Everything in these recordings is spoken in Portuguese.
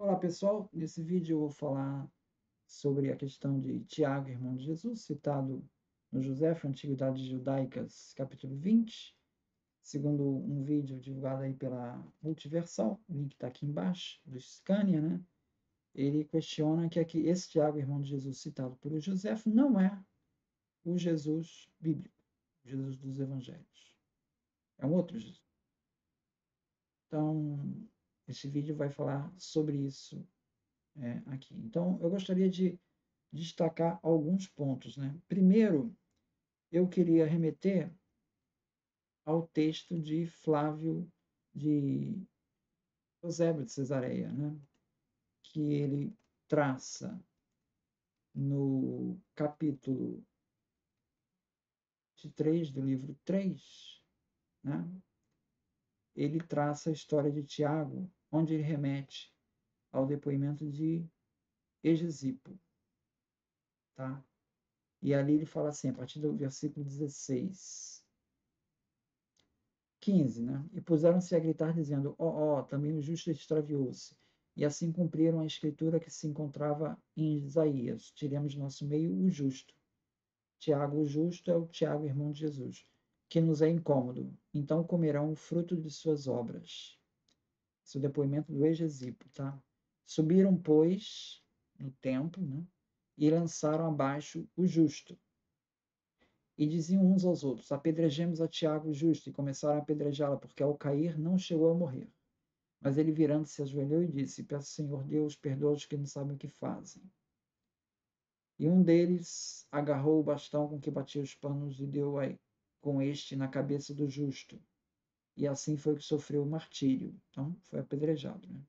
Olá pessoal, nesse vídeo eu vou falar sobre a questão de Tiago, irmão de Jesus, citado no Joséfo, Antiguidades Judaicas, capítulo 20, segundo um vídeo divulgado aí pela Multiversal, o link está aqui embaixo, do Scania, né? Ele questiona que aqui, esse Tiago, irmão de Jesus, citado pelo Joséfo, não é o Jesus bíblico, o Jesus dos Evangelhos. É um outro Jesus. Então, esse vídeo vai falar sobre isso aqui. Então, eu gostaria de destacar alguns pontos, né? Primeiro, eu queria remeter ao texto de Flávio de Eusébio de Cesareia, né? Que ele traça no capítulo 3 do livro 3, né? Ele traça a história de Tiago, onde ele remete ao depoimento de Egesipo, tá? E ali ele fala assim, a partir do versículo 16: 15, né? E puseram-se a gritar, dizendo: ó, também o justo extraviou-se. E assim cumpriram a escritura que se encontrava em Isaías: tiremos de nosso meio o justo. Tiago, o justo, é o Tiago, irmão de Jesus, que nos é incômodo. Então comerão o fruto de suas obras. Esse é o depoimento do Egesipo, tá? Subiram, pois, no templo, né? E lançaram abaixo o justo. E diziam uns aos outros: apedrejemos a Tiago justo, e começaram a apedrejá-la, porque ao cair não chegou a morrer. Mas ele, virando-se, ajoelhou e disse: peço, Senhor Deus, perdoa-os que não sabem o que fazem. E um deles agarrou o bastão com que batia os panos e deu com este na cabeça do justo. E assim foi que sofreu o martírio. Então, foi apedrejado, né?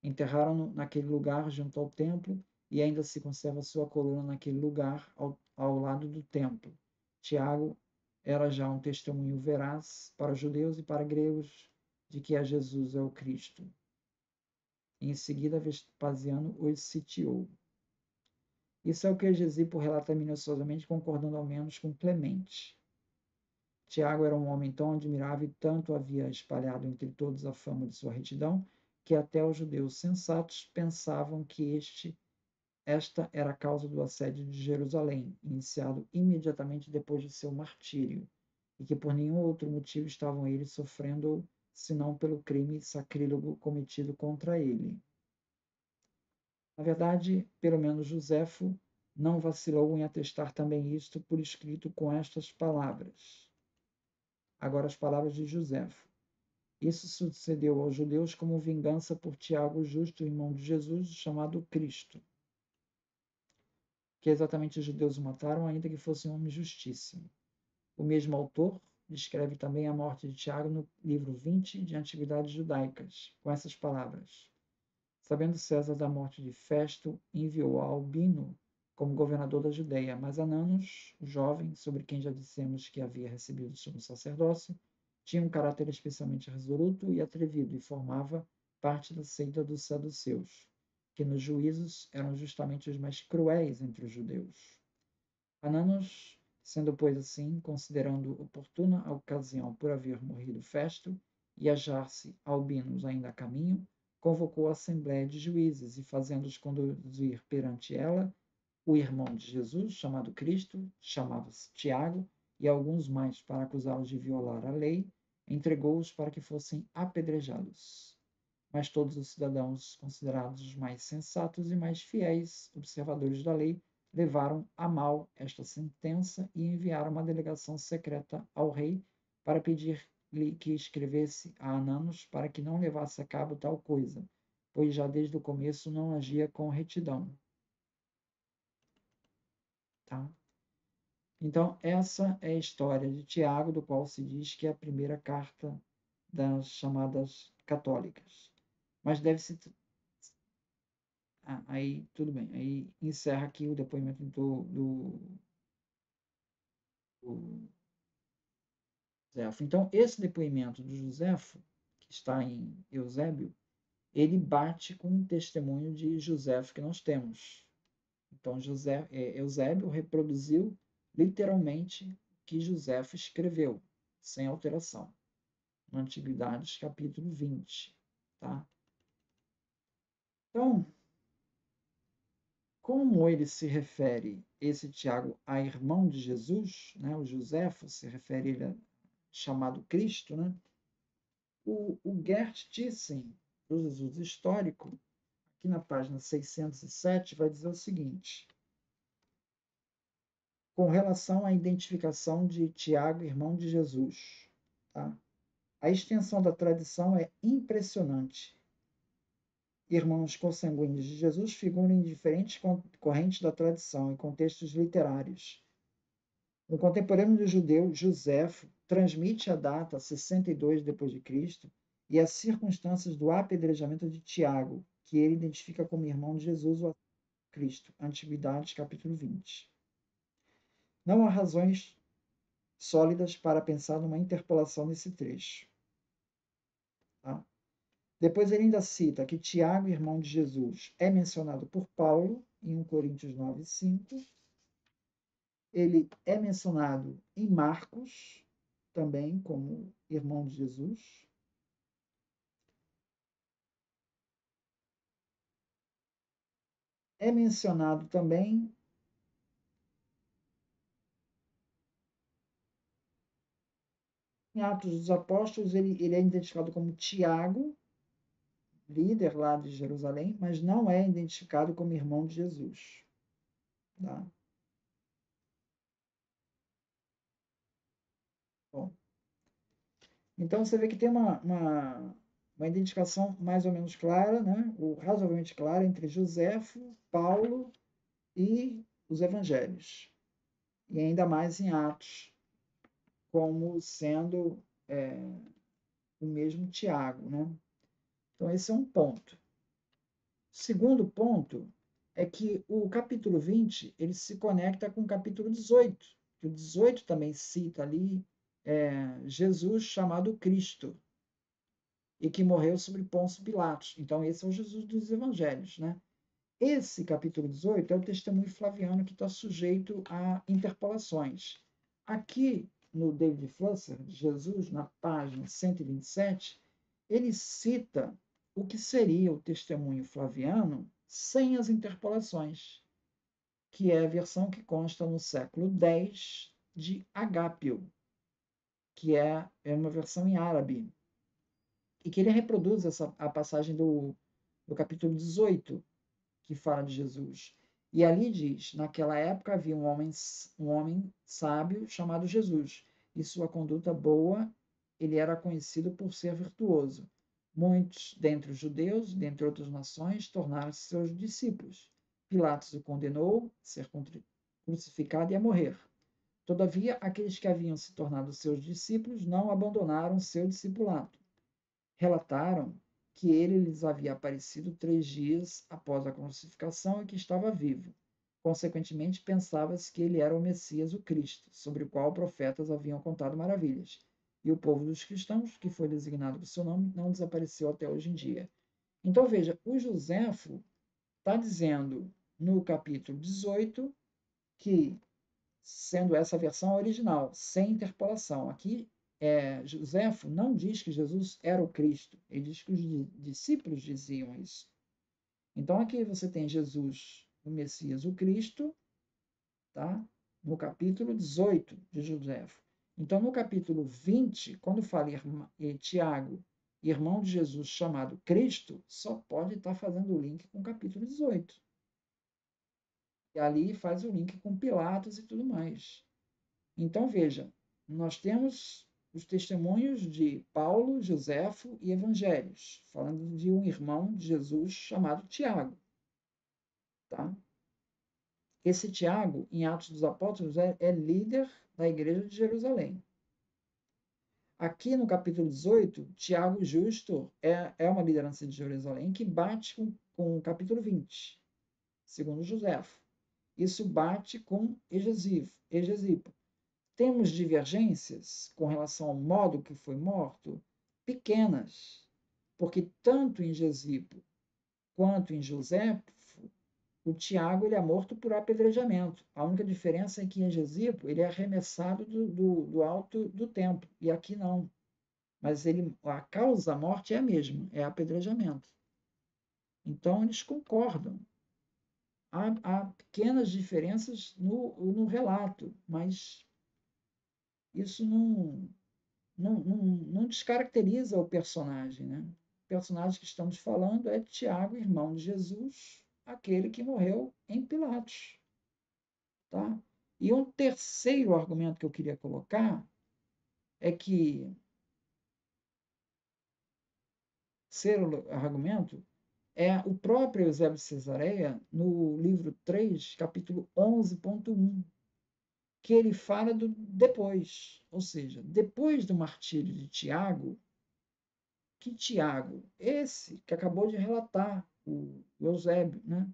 Enterraram-no naquele lugar junto ao templo, e ainda se conserva sua coluna naquele lugar, ao lado do templo. Tiago era já um testemunho veraz para os judeus e para gregos de que a Jesus é o Cristo. E em seguida, Vespasiano os sitiou. Isso é o que Egesipo relata minuciosamente, concordando ao menos com Clemente. Tiago era um homem tão admirável e tanto havia espalhado entre todos a fama de sua retidão, que até os judeus sensatos pensavam que esta era a causa do assédio de Jerusalém, iniciado imediatamente depois de seu martírio, e que por nenhum outro motivo estavam eles sofrendo, senão pelo crime sacrílego cometido contra ele. Na verdade, pelo menos Joséfo não vacilou em atestar também isto por escrito com estas palavras. Agora as palavras de Joséfo. Isso sucedeu aos judeus como vingança por Tiago, justo irmão de Jesus, chamado Cristo, que exatamente os judeus o mataram, ainda que fosse um homem justíssimo. O mesmo autor descreve também a morte de Tiago no livro 20 de Antiguidades Judaicas, com essas palavras. Sabendo César da morte de Festo, enviou a Albino como governador da Judéia, mas Ananos, o jovem, sobre quem já dissemos que havia recebido o sumo sacerdócio, tinha um caráter especialmente resoluto e atrevido e formava parte da seita dos saduceus, que nos juízos eram justamente os mais cruéis entre os judeus. Ananos, sendo pois assim, considerando oportuna a ocasião por haver morrido Festo e achar-se Albinos ainda a caminho, convocou a assembléia de juízes e, fazendo-os conduzir perante ela, o irmão de Jesus, chamado Cristo, chamava-se Tiago, e alguns mais para acusá-los de violar a lei, entregou-os para que fossem apedrejados. Mas todos os cidadãos, considerados os mais sensatos e mais fiéis observadores da lei, levaram a mal esta sentença e enviaram uma delegação secreta ao rei para pedir-lhe que escrevesse a Ananos para que não levasse a cabo tal coisa, pois já desde o começo não agia com retidão. Tá? Então, essa é a história de Tiago, do qual se diz que é a primeira carta das chamadas católicas. Mas deve-se. Aí, tudo bem. Aí encerra aqui o depoimento do Joséfo. Então, esse depoimento do Joséfo, que está em Eusébio, ele bate com o testemunho de Joséfo que nós temos. Então, Eusébio reproduziu literalmente o que Joséfo escreveu, sem alteração, no Antiguidades, capítulo 20. Tá? Então, como ele se refere, esse Tiago, a irmão de Jesus, né? O Joséfo se refere ele chamado Cristo, né? O Gert Thyssen, do Jesus Histórico, aqui na página 607, vai dizer o seguinte: com relação à identificação de Tiago, irmão de Jesus, tá? A extensão da tradição é impressionante. Irmãos consanguíneos de Jesus figuram em diferentes correntes da tradição e contextos literários. O contemporâneo do judeu, Joséfo, transmite a data 62 d.C. e as circunstâncias do apedrejamento de Tiago, que ele identifica como irmão de Jesus ou Cristo. Antiguidades, capítulo 20. Não há razões sólidas para pensar numa interpolação nesse trecho. Tá? Depois ele ainda cita que Tiago, irmão de Jesus, é mencionado por Paulo em 1 Coríntios 9, 5. Ele é mencionado em Marcos, também como irmão de Jesus. É mencionado também em Atos dos Apóstolos, ele é identificado como Tiago, líder lá de Jerusalém, mas não é identificado como irmão de Jesus. Tá? Bom, então você vê que tem uma identificação mais ou menos clara, né? Ou razoavelmente clara, entre Joséfo, Paulo e os evangelhos. E ainda mais em Atos, como sendo o mesmo Tiago, né? Então, esse é um ponto. Segundo ponto é que o capítulo 20 ele se conecta com o capítulo 18, que o 18 também cita ali Jesus chamado Cristo, e que morreu sobre Pôncio Pilatos. Então, esse é o Jesus dos evangelhos, né? Esse capítulo 18 é o testemunho flaviano que está sujeito a interpolações. Aqui, no David Flusser, de Jesus, na página 127, ele cita o que seria o testemunho flaviano sem as interpolações, que é a versão que consta no século X de Agápio, que é uma versão em árabe, e que ele reproduz a passagem do capítulo 18, que fala de Jesus. E ali diz: naquela época havia um homem sábio chamado Jesus, e sua conduta boa, ele era conhecido por ser virtuoso. Muitos dentre os judeus, dentre outras nações, tornaram-se seus discípulos. Pilatos o condenou a ser crucificado e a morrer. Todavia, aqueles que haviam se tornado seus discípulos não abandonaram seu discipulado. Relataram que ele lhes havia aparecido 3 dias após a crucificação e que estava vivo. Consequentemente, pensava-se que ele era o Messias, o Cristo, sobre o qual profetas haviam contado maravilhas. E o povo dos cristãos, que foi designado por seu nome, não desapareceu até hoje em dia. Então, veja, o Joséfo está dizendo no capítulo 18 que, sendo essa a versão original, sem interpolação, aqui Joséfo não diz que Jesus era o Cristo, ele diz que os discípulos diziam isso. Então aqui você tem Jesus, o Messias, o Cristo, tá? No capítulo 18 de Joséfo. Então no capítulo 20, quando fala Tiago, irmão de Jesus chamado Cristo, só pode estar fazendo o link com o capítulo 18. E ali faz o link com Pilatos e tudo mais. Então veja, nós temos os testemunhos de Paulo, Joséfo e Evangelhos, falando de um irmão de Jesus chamado Tiago. Tá? Esse Tiago, em Atos dos Apóstolos, é líder da igreja de Jerusalém. Aqui no capítulo 18, Tiago Justo é uma liderança de Jerusalém que bate com o capítulo 20, segundo Joséfo. Isso bate com Egesipo. Temos divergências com relação ao modo que foi morto? Pequenas, porque tanto em Gesipo quanto em Joséfo, o Tiago ele é morto por apedrejamento. A única diferença é que em Gesipo ele é arremessado do alto do templo, e aqui não. Mas a causa da morte é a mesma, é apedrejamento. Então, eles concordam. Há pequenas diferenças no relato, mas isso não descaracteriza o personagem, né? O personagem que estamos falando é Tiago, irmão de Jesus, aquele que morreu em Pilatos. Tá? E um terceiro argumento que eu queria colocar é que, terceiro argumento, é o próprio Eusébio de Cesareia, no livro 3, capítulo 11.1, que ele fala do depois, ou seja, depois do martírio de Tiago, que Tiago, esse que acabou de relatar, o Eusébio, né?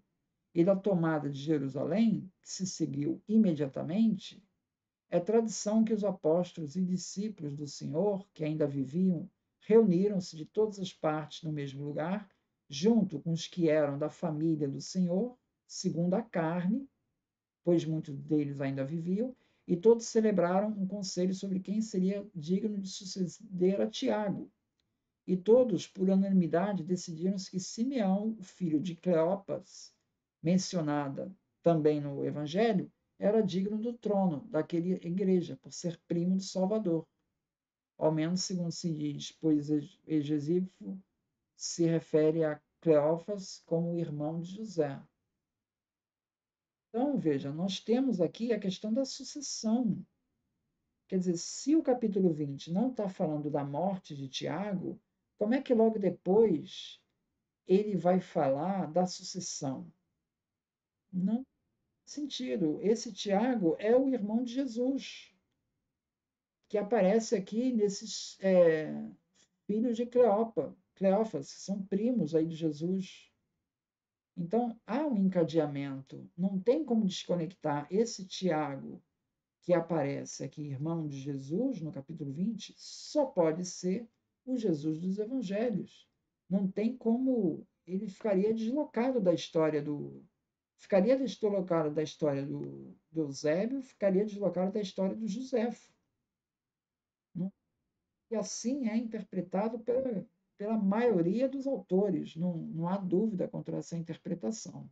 E da tomada de Jerusalém, que se seguiu imediatamente, é tradição que os apóstolos e discípulos do Senhor, que ainda viviam, reuniram-se de todas as partes no mesmo lugar, junto com os que eram da família do Senhor, segundo a carne, pois muitos deles ainda viviam, e todos celebraram um conselho sobre quem seria digno de suceder a Tiago. E todos, por unanimidade, decidiram-se que Simeão, o filho de Cleopas, mencionada também no Evangelho, era digno do trono daquela igreja, por ser primo do Salvador. Ao menos segundo se diz, pois Egesífo se refere a Cleófas como irmão de José. Então, veja, nós temos aqui a questão da sucessão. Quer dizer, se o capítulo 20 não está falando da morte de Tiago, como é que logo depois ele vai falar da sucessão? Não tem sentido. Esse Tiago é o irmão de Jesus, que aparece aqui nesses filhos de Cleófas, que são primos aí de Jesus. Então, há um encadeamento. Não tem como desconectar esse Tiago que aparece aqui, irmão de Jesus, no capítulo 20, só pode ser o Jesus dos evangelhos. Não tem como. Ele ficaria deslocado da história do. Ficaria deslocado da história do Eusébio, ficaria deslocado da história do Joséfo. E assim é interpretado pela maioria dos autores. Não há dúvida contra essa interpretação.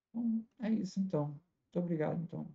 Então, é isso, então. Muito obrigado, então.